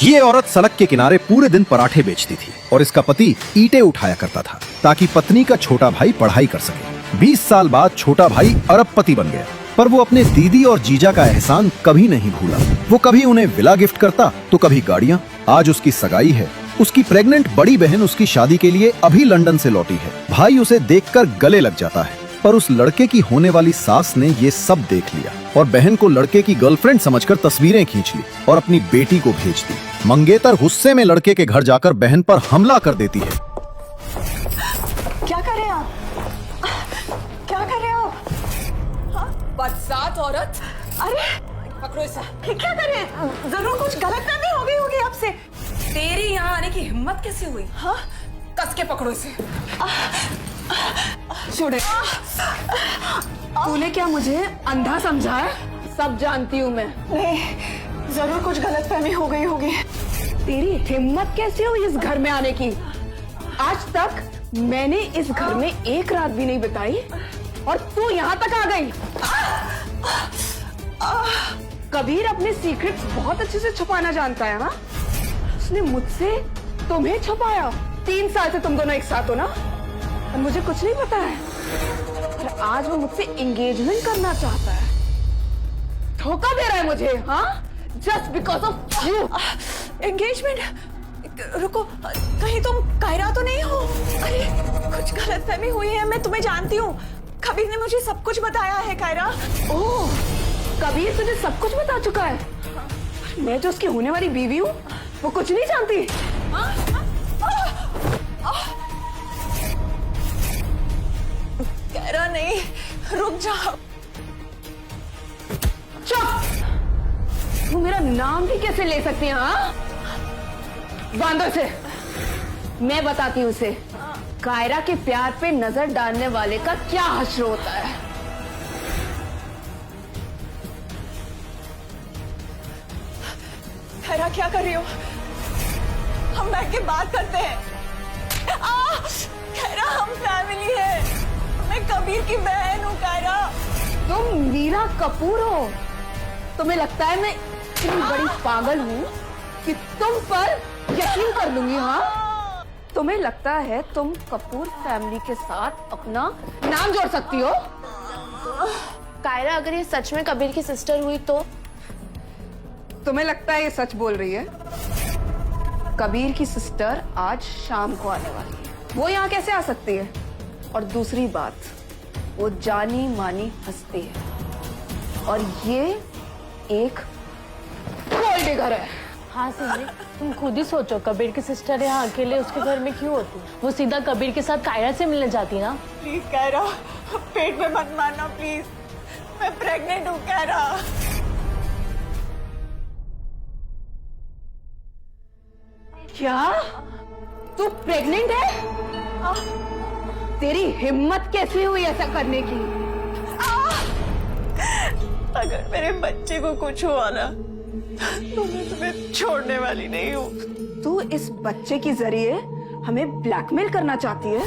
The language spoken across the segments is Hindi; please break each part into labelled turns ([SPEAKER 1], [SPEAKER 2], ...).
[SPEAKER 1] ये औरत सड़क के किनारे पूरे दिन पराठे बेचती थी और इसका पति ईंटें उठाया करता था ताकि पत्नी का छोटा भाई पढ़ाई कर सके। 20 साल बाद छोटा भाई अरबपति बन गया, पर वो अपने दीदी और जीजा का एहसान कभी नहीं भूला। वो कभी उन्हें विला गिफ्ट करता तो कभी गाड़ियाँ। आज उसकी सगाई है। उसकी प्रेग्नेंट बड़ी बहन उसकी शादी के लिए अभी लंदन से लौटी है। भाई उसे देखकर गले लग जाता है, पर उस लड़के की होने वाली सास ने ये सब देख लिया और बहन को लड़के की गर्लफ्रेंड समझकर तस्वीरें खींच ली और अपनी बेटी को भेज दी। मंगेतर गुस्से में लड़के के घर जाकर बहन पर हमला कर देती है।
[SPEAKER 2] क्या कर रहे हैं आप? क्या कर रहे हो आप?
[SPEAKER 3] बदसात औरत!
[SPEAKER 2] अरे
[SPEAKER 3] पकड़ो इसे।
[SPEAKER 2] ये क्या कर रहे हैं? जरूर कुछ गलतफहमी हो गई होगी आपसे।
[SPEAKER 3] तेरी यहाँ आने की हिम्मत कैसे हुई?
[SPEAKER 2] हाँ?
[SPEAKER 3] कस के पकड़ो इसे।
[SPEAKER 2] छोड़े।
[SPEAKER 3] तूने क्या मुझे अंधा समझा है? सब जानती हूँ मैं।
[SPEAKER 2] नहीं, जरूर कुछ गलतफहमी हो गई होगी।
[SPEAKER 3] तेरी हिम्मत कैसे हुई इस घर में आने की? आज तक मैंने इस घर में एक रात भी नहीं बिताई और तू यहाँ तक आ गई। कबीर अपने सीक्रेट्स बहुत अच्छे से छुपाना जानता है ना? उसने मुझसे तुम्हें छुपाया। 3 साल से तुम दोनों एक साथ हो ना, और मुझे कुछ नहीं पता है। और आज वो मुझसे एंगेजमेंट करना चाहता है। धोखा दे रहा है मुझे, हाँ? Just because of you.
[SPEAKER 2] Engagement? रुको, कहीं तुम कायरा तो नहीं हो? अरे कुछ गलतफहमी हुई है, मैं तुम्हें जानती हूँ। कबीर ने मुझे सब कुछ बताया है कायरा।
[SPEAKER 3] ओह, कबीर तुझे सब कुछ बता चुका है? मैं जो उसकी होने वाली बीवी हूँ, वो कुछ नहीं जानती।
[SPEAKER 2] कायरा नहीं, रुक जाओ।
[SPEAKER 3] चुप! तू मेरा नाम भी कैसे ले सकती है, हाँ? बांदर से मैं बताती हूँ उसे कायरा के प्यार पे नजर डालने वाले का क्या हश्र होता है।
[SPEAKER 2] कायरा क्या कर रही हो? हम बैठ के बात करते हैं। कायरा, हम फैमिली है। मैं कबीर की बहन हूँ कायरा।
[SPEAKER 3] तुम मीरा कपूर हो। तुम्हें लगता है मैं इतनी बड़ी पागल हूँ कि तुम पर यकीन कर लूंगी, हाँ? तुम्हें लगता है तुम कपूर फैमिली के साथ अपना नाम जोड़ सकती हो?
[SPEAKER 4] कायरा, अगर ये सच में कबीर की सिस्टर हुई तो?
[SPEAKER 3] तुम्हें लगता है ये सच बोल रही है? कबीर की सिस्टर आज शाम को आने वाली है। वो यहाँ कैसे आ सकती है? और दूसरी बात, वो जानी मानी हस्ती है और ये एक गोल्ड डिगर है।
[SPEAKER 4] हाँ सिमरी, तुम खुद ही सोचो, कबीर की सिस्टर यहाँ अकेले उसके घर में क्यों होती? वो सीधा कबीर के साथ कायरा से मिलने जाती ना।
[SPEAKER 2] प्लीज कायरा, पेट में मत मारना प्लीज। मैं प्रेग्नेंट हूँ कायरा।
[SPEAKER 3] क्या तू प्रेग्नेंट है? तेरी हिम्मत कैसे हुई ऐसा करने की?
[SPEAKER 2] अगर मेरे बच्चे को कुछ हुआ ना, तो मैं तुम्हें छोड़ने वाली नहीं हूँ।
[SPEAKER 3] तू इस बच्चे के जरिए हमें ब्लैकमेल करना चाहती है?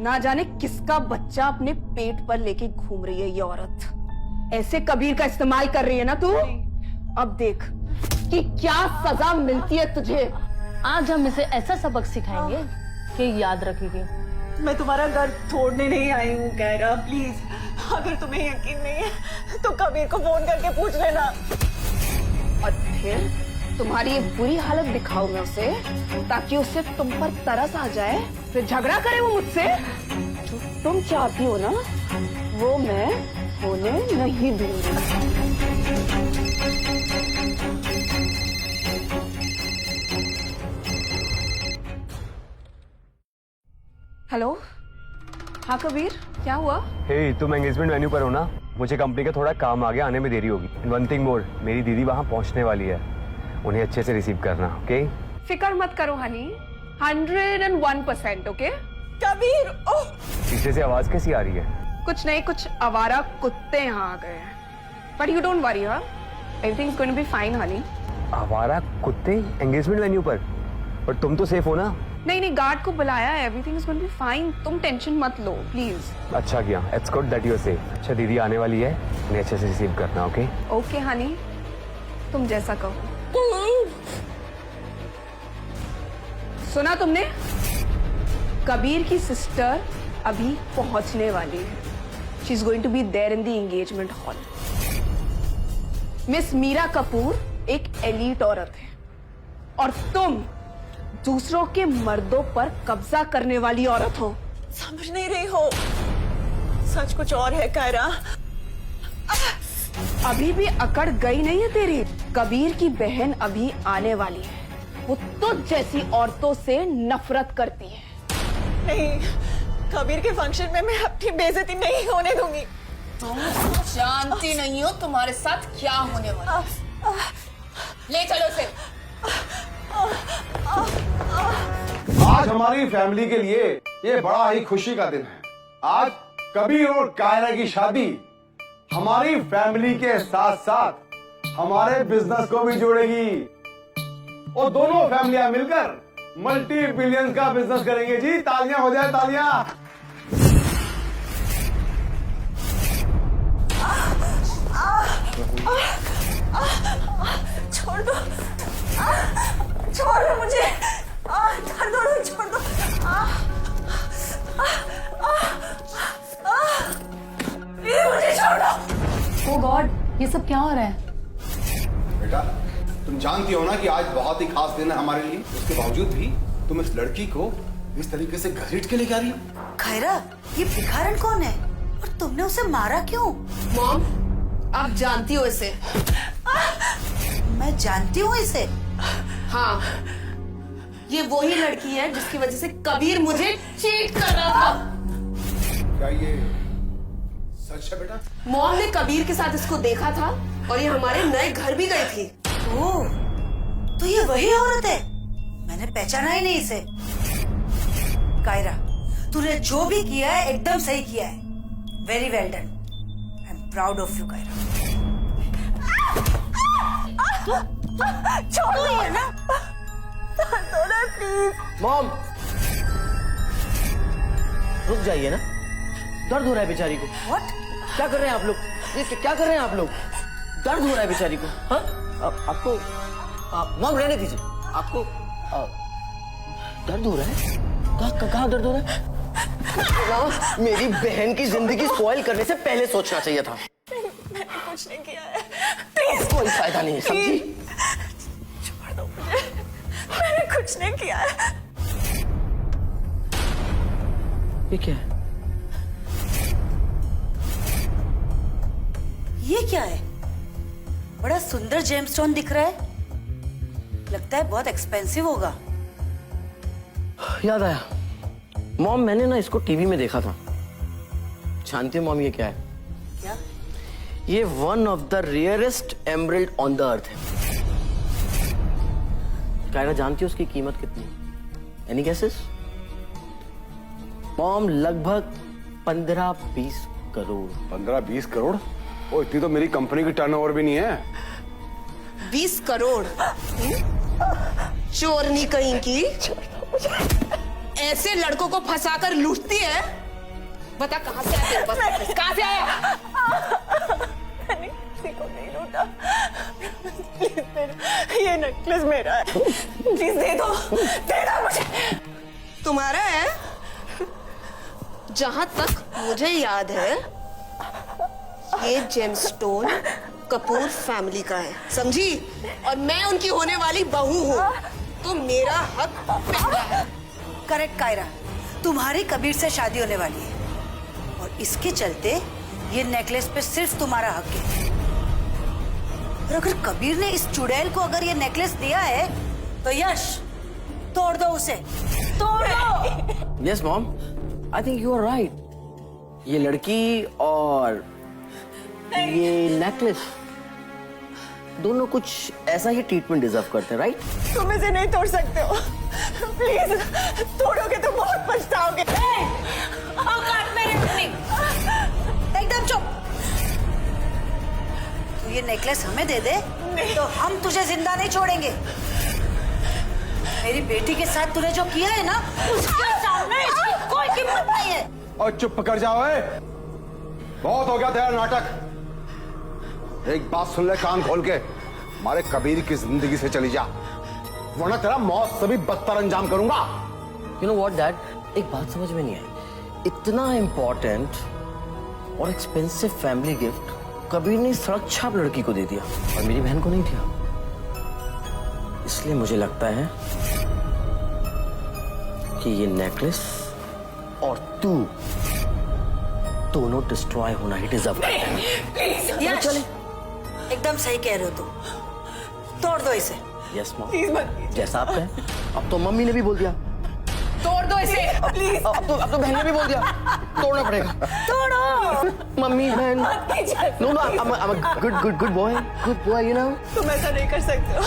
[SPEAKER 3] ना जाने किसका बच्चा अपने पेट पर लेके घूम रही है ये औरत। ऐसे कबीर का इस्तेमाल कर रही है ना तू? अब देख कि क्या सजा मिलती है तुझे।
[SPEAKER 4] आज हम इसे ऐसा सबक सिखाएंगे कि याद रखेगी।
[SPEAKER 2] मैं तुम्हारा घर तोड़ने नहीं आई हूँ कायरा, प्लीज। अगर तुम्हें यकीन नहीं है तो कबीर को फोन करके पूछ लेना।
[SPEAKER 3] और फिर तुम्हारी ये बुरी हालत दिखाऊं मैं उसे, ताकि उसे तुम पर तरस आ जाए, फिर झगड़ा करे वो मुझसे। जो तुम चाहती हो ना, वो मैं होने नहीं दूंगी। हेलो, हाँ कबीर, क्या हुआ?
[SPEAKER 5] हे, तुम एंगेजमेंट वेन्यू पर हो ना? मुझे कंपनी का थोड़ा काम आ गया, आने में देरी होगी। एंड वन थिंग मोर, मेरी दीदी वहाँ पहुँचने वाली है। उन्हें अच्छे से रिसीव करना, ओके?
[SPEAKER 3] फिक्र मत करो हनी, 101%, ओके?
[SPEAKER 2] कबीर, ओह!
[SPEAKER 5] पीछे से आवाज कैसी आ रही है?
[SPEAKER 3] कुछ नहीं, कुछ आवारा कुत्ते यहाँ आ गए हैं। बट यू डोंट वरी, हाँ? Everything is going to be fine honey.
[SPEAKER 5] आवारा कुत्ते एंगेजमेंट वेन्यू पर? पर तुम तो सेफ हो ना?
[SPEAKER 3] नहीं नहीं, गार्ड को बुलाया है। Everything is going to be fine. तुम टेंशन मत लो प्लीज।
[SPEAKER 5] अच्छा किया, it's good that you are safe. अच्छा, दीदी आने वाली है, उन्हें अच्छे से रिसीव करना, ओके?
[SPEAKER 3] ओके हनी। तुम जैसा कहो। सुना तुमने? कबीर की सिस्टर अभी पहुंचने वाली है। She is going to be there in the engagement hall. Miss Meera Kapoor एक एलीट औरत है और तुम दूसरों के मर्दों पर कब्जा करने वाली औरत हो।
[SPEAKER 2] समझ नहीं रही हो, सच कुछ और है कायरा।
[SPEAKER 3] अभी भी अकड़ गई नहीं है तेरी। कबीर की बहन अभी आने वाली है। वो तुझ जैसी औरतों से नफरत करती है।
[SPEAKER 2] नहीं, कबीर के फंक्शन में मैं अपनी बेइज्जती नहीं होने दूंगी।
[SPEAKER 6] तुम जानती नहीं हो तुम्हारे साथ क्या होने वाला है। ले चलो इसे।
[SPEAKER 7] आज हमारी फैमिली के लिए ये बड़ा ही खुशी का दिन है। आज कबीर और कायरा की शादी हमारी फैमिली के साथ साथ हमारे बिजनेस को भी जोड़ेगी और दोनों फैमिलियां मिलकर मल्टी बिलियंस का बिजनेस करेंगे जी। तालियां हो जाए, तालियां।
[SPEAKER 2] छोड़ दो, छोड़ दो मुझे, दर्द हो रहा है, छोड़ दो। ये मुझे छोड़ दो।
[SPEAKER 4] ओ गॉड, ये सब क्या हो रहा है?
[SPEAKER 7] बेटा, तुम जानती हो ना कि आज बहुत ही खास दिन है हमारे लिए। उसके बावजूद भी तुम इस लड़की को इस तरीके से घसीट के लेके आ रही हो।
[SPEAKER 8] खैरा, ये भिखारन कौन है और तुमने उसे मारा क्यों?
[SPEAKER 6] मॉम, आप जानती हो इसे।
[SPEAKER 8] मैं जानती हूँ इसे।
[SPEAKER 6] हाँ, ये वही लड़की है जिसकी वजह से कबीर मुझे चीट कर रहा था।
[SPEAKER 7] क्या ये सच है बेटा?
[SPEAKER 6] मॉम ने कबीर के साथ इसको देखा था और ये हमारे नए घर भी गई थी।
[SPEAKER 8] ओह, तो ये वही औरत है। मैंने पहचाना ही नहीं इसे। कायरा, तूने जो भी किया है एकदम सही किया है। Very well done. I am proud of you Kaira.
[SPEAKER 2] छोड़ो ये ना, प्लीज।
[SPEAKER 9] मॉम, रुक जाइए ना, दर्द हो रहा है बेचारी को।
[SPEAKER 8] व्हाट?
[SPEAKER 9] क्या कर रहे हैं आप लोग? ये क्या कर रहे हैं आप लोग? दर्द हो रहा है बेचारी को। हाँ, आपको मॉम रहने दीजिए। आपको दर्द हो रहा है? कहाँ दर्द हो रहा है? मेरी बहन की जिंदगी स्पॉइल करने से पहले सोचना चाहिए था।
[SPEAKER 2] मैंने कुछ नहीं किया है,
[SPEAKER 9] कोई फायदा नहीं है, समझी?
[SPEAKER 2] छोड़ दो मुझे, मैंने कुछ नहीं किया है।
[SPEAKER 9] ये क्या है?
[SPEAKER 8] ये क्या है? बड़ा सुंदर जेमस्टोन दिख रहा है। लगता है बहुत एक्सपेंसिव होगा।
[SPEAKER 9] याद आया, मॉम, मैंने ना इसको टीवी में देखा था। जानती हो मॉम ये क्या है?
[SPEAKER 8] क्या?
[SPEAKER 9] ये one of the rarest emerald on the earth है। कायरा, जानती हो उसकी कीमत कितनी? Any guesses? मॉम, लगभग 15-20 करोड़।
[SPEAKER 7] 15-20 करोड़? ओ, इतनी तो मेरी कंपनी की टर्नओवर भी नहीं है।
[SPEAKER 6] 20 करोड़? चोरनी कहीं की। ऐसे लड़कों को फंसाकर लूटती है। बता कहां से आया तेरे पास नेकलेस? कहां से आया?
[SPEAKER 2] मैंने किसी को नहीं लूटा। ये नेकलेस मेरा है, प्लीज दे दो मुझे।
[SPEAKER 6] तुम्हारा है? जहां तक मुझे याद है, ये जेमस्टोन कपूर फैमिली का है, समझी? और मैं उनकी होने वाली बहू हूँ, तो मेरा हक बनता है।
[SPEAKER 8] करेक्ट कायरा, तुम्हारी कबीर से शादी होने वाली है और इसके चलते ये नेकलेस पे सिर्फ तुम्हारा हक है। और अगर कबीर ने इस चुड़ैल को अगर ये नेकलेस दिया है तो यश, तोड़ दो उसे, तोड़ दो।
[SPEAKER 9] Yes mom, I think you are right. ये लड़की और ये नेकलेस दोनों कुछ ऐसा ही ट्रीटमेंट डिजर्व करते हैं, राइट?
[SPEAKER 2] तुम इसे नहीं तोड़ सकते हो, प्लीज। तोड़ोगे तो बहुत पछताओगे।
[SPEAKER 8] एकदम चुप। तू ये नेकलेस हमें दे दे तो हम तुझे जिंदा नहीं छोड़ेंगे। मेरी बेटी के साथ तूने जो किया है ना, उसके सामने इसकी कोई कीमत नहीं है।
[SPEAKER 7] और चुप कर जाओ। बहुत हो गया तेरा नाटक। एक बात सुन ले कान खोल के, हमारे कबीर की जिंदगी से चली जा, वरना तेरा मौत से भी बदतर अंजाम करूंगा।
[SPEAKER 9] यू नो व्हाट डैड, एक बात समझ में नहीं आई, इतना इंपॉर्टेंट और एक्सपेंसिव फैमिली गिफ्ट कबीर ने सड़क छाप लड़की को दे दिया और मेरी बहन को नहीं दिया। इसलिए मुझे लगता है कि ये नेकलेस और तू दोनों डिस्ट्रॉय होना ही डिजर्व करते हैं।
[SPEAKER 8] यश, एकदम सही कह रहे हो तुम, तोड़ दो इसे।
[SPEAKER 9] यस मॉम, जैसा आप कहें। अब तो मम्मी ने भी बोल दिया
[SPEAKER 3] तोड़ दो इसे प्लीज।
[SPEAKER 9] अब तो बहन ने भी बोल दिया तोड़ना पड़ेगा।
[SPEAKER 3] तोड़ो।
[SPEAKER 9] मम्मी बहन, no no, I'm a good boy, you know।
[SPEAKER 2] तुम ऐसा नहीं कर सकते हो।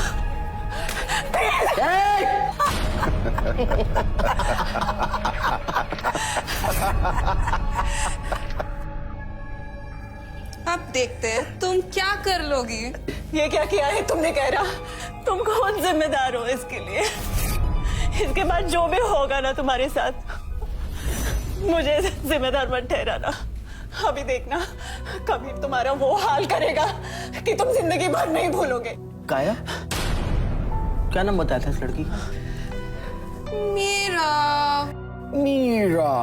[SPEAKER 6] अब देखते हैं तुम क्या कर लोगी।
[SPEAKER 2] ये क्या किया है तुमने कायरा? तुम कौन जिम्मेदार हो इसके लिए? इसके बाद जो भी होगा ना तुम्हारे साथ, मुझे जिम्मेदार मत ठहराना। अभी देखना कबीर तुम्हारा वो हाल करेगा कि तुम जिंदगी भर नहीं भूलोगे।
[SPEAKER 9] काया, क्या नाम बताया था इस लड़की का?
[SPEAKER 6] मीरा।
[SPEAKER 9] मीरा।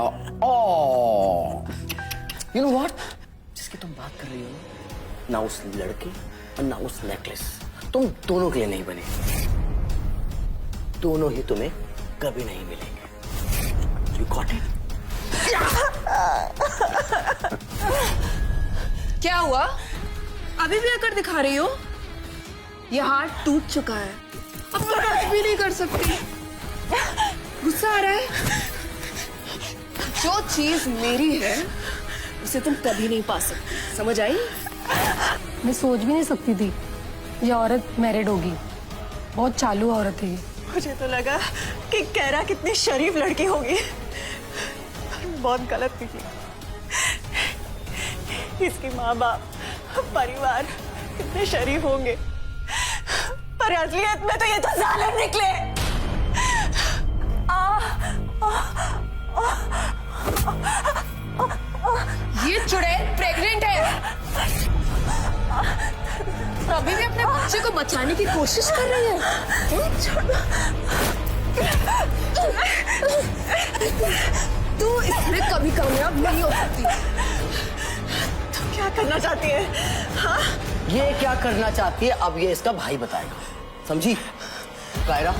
[SPEAKER 9] ओह, यू नो व्हाट, जिसकी तुम बात कर रही हो ना उस लड़के और ना उस नेकलेस तुम दोनों के लिए नहीं बने। दोनों ही तुम्हें कभी नहीं मिलेंगे। You got it?
[SPEAKER 6] क्या हुआ? अभी भी आकर दिखा रही हो? यह हाथ टूट चुका है, अब तो कुछ भी नहीं कर सकती। गुस्सा आ रहा है? जो चीज मेरी है उसे तुम कभी नहीं पा सकती, समझ आई?
[SPEAKER 4] मैं सोच भी नहीं सकती थी ये औरत मैरिड होगी। बहुत चालू औरत है ये।
[SPEAKER 2] मुझे तो लगा कि कायरा कितनी शरीफ लड़की होगी। बहुत गलत निकली। इसकी माँ बाप, परिवार कितने शरीफ होंगे, पर असलियत में तो ये तो जालिम निकले।
[SPEAKER 6] ये चुड़ैल प्रेग्नेंट है, अभी भी अपने बच्चे को बचाने की कोशिश कर रही है। तू इसमें कभी कामयाब नहीं हो सकती।
[SPEAKER 2] तुम क्या करना चाहती है? हाँ?
[SPEAKER 9] ये क्या करना चाहती है अब ये इसका भाई बताएगा, समझी? कायरा,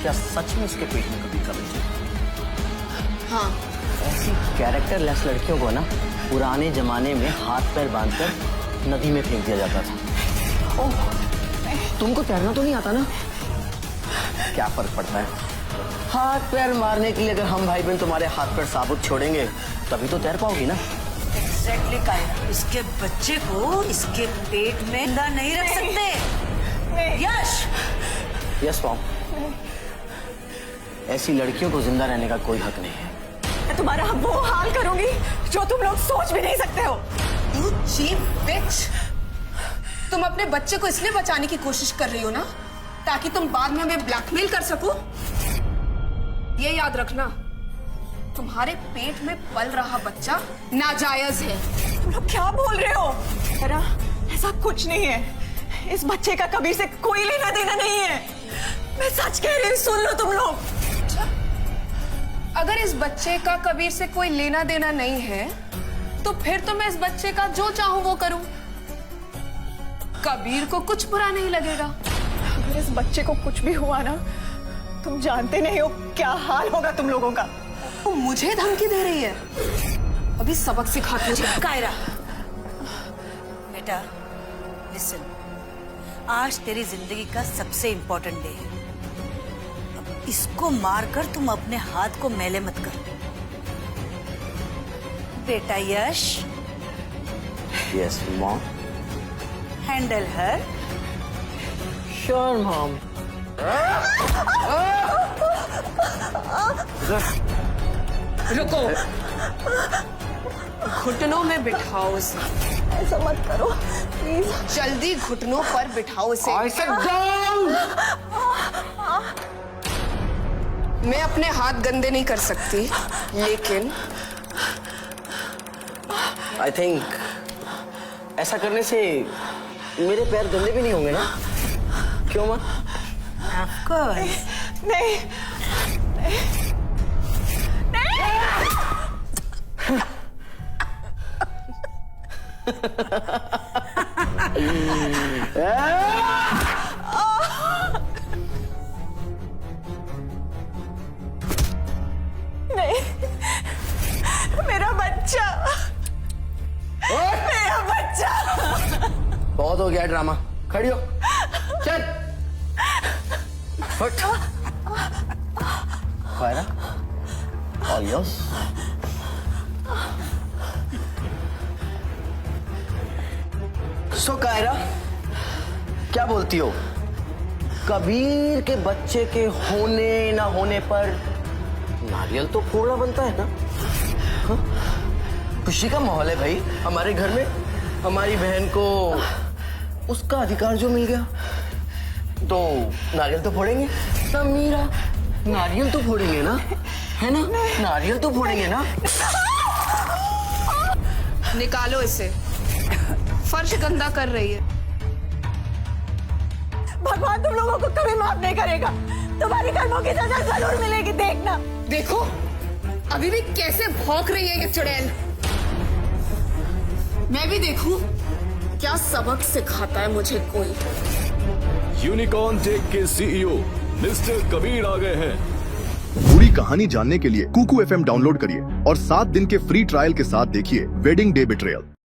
[SPEAKER 9] क्या सच में इसके पेट में कभी कब्र थी?
[SPEAKER 6] हाँ।
[SPEAKER 9] ऐसी कैरेक्टरलेस लड़कियों को ना पुराने जमाने में हाथ पैर बांधकर नदी में फेंक दिया जाता था। तुमको तैरना तो नहीं आता ना? क्या फर्क पड़ता है? हाथ पैर मारने के लिए अगर हम भाई बहन तुम्हारे हाथ पैर साबुत छोड़ेंगे तभी तो तैर पाओगी ना।
[SPEAKER 8] एग्जैक्टली कायरा, इसके बच्चे को इसके पेट में जिंदा नहीं रख सकते। यश,
[SPEAKER 9] यस मॉम, ऐसी लड़कियों को जिंदा रहने का कोई हक नहीं है।
[SPEAKER 2] मैं तुम्हारा वो हाल करूंगी जो तुम लोग सोच भी नहीं सकते हो।
[SPEAKER 6] You cheap bitch! तुम अपने बच्चे को इसलिए बचाने की कोशिश कर रही हो ना, ताकि तुम बाद में हमें ब्लैकमेल कर सको। ये याद रखना, तुम्हारे पेट में पल रहा बच्चा नाजायज है।
[SPEAKER 2] तुम लोग क्या बोल रहे हो? कायरा, ऐसा कुछ नहीं है। इस बच्चे का कबीर से कोई लेना देना नहीं है। मैं सच कह रही हूँ, सुन लो तुम लोग।
[SPEAKER 6] अगर इस बच्चे का कबीर से कोई लेना देना नहीं है, तो फिर तो मैं इस बच्चे का जो चाहूं वो करूं। कबीर को कुछ बुरा नहीं लगेगा।
[SPEAKER 2] अगर इस बच्चे को कुछ भी हुआ ना, तुम जानते नहीं हो क्या हाल होगा तुम लोगों का।
[SPEAKER 6] वो मुझे धमकी दे रही है, अभी सबक सिखाती हूँ।
[SPEAKER 8] कायरा, बेटा लिसन, आज तेरी जिंदगी का सबसे इंपॉर्टेंट डे है। अब इसको मारकर तुम अपने हाथ को मैले मत कर। बेटा Yash,
[SPEAKER 9] yes mom.
[SPEAKER 8] Handle her.
[SPEAKER 9] Sure mom.
[SPEAKER 6] रुको, घुटनों में बिठाओ उसे।
[SPEAKER 2] ऐसा मत करो प्लीज।
[SPEAKER 6] जल्दी घुटनों पर बिठाओ उसे।
[SPEAKER 9] I said down!
[SPEAKER 6] मैं अपने हाथ गंदे नहीं कर सकती, लेकिन
[SPEAKER 9] I think ऐसा करने से मेरे पैर गंदे भी नहीं होंगे ना? क्यों माँ?
[SPEAKER 8] Of course.
[SPEAKER 2] नहीं नहीं, मेरा बच्चा, मेरा बच्चा।
[SPEAKER 9] बहुत हो गया ड्रामा, खड़ी हो, चल फट। Kaira, all yours. So Kaira, क्या बोलती हो? कबीर के बच्चे के होने ना होने पर नारियल तो फोड़ना बनता है ना? हाँ? खुशी का माहौल है भाई हमारे घर में। हमारी बहन को उसका अधिकार जो मिल गया तो नारियल तो फोड़ेंगे ना मीरा? नारियल तो फोड़ेंगे ना, है ना? नारियल तो फोड़ेंगे ना?
[SPEAKER 3] निकालो इसे, फर्श गंदा कर रही है।
[SPEAKER 2] भगवान तुम लोगों को कभी माफ नहीं करेगा। तुम्हारी कर्मों की सजा जरूर मिलेगी, देखना।
[SPEAKER 3] देखो अभी भी कैसे भौंक रही है ये चुड़ैल। मैं भी देखूं क्या सबक सिखाता है मुझे कोई।
[SPEAKER 10] यूनिकॉर्न टेक के सीईओ मिस्टर कबीर आ गए हैं।
[SPEAKER 11] पूरी कहानी जानने के लिए कुकू FM डाउनलोड करिए और 7 दिन के फ्री ट्रायल के साथ देखिए वेडिंग डे बिट्रेयल।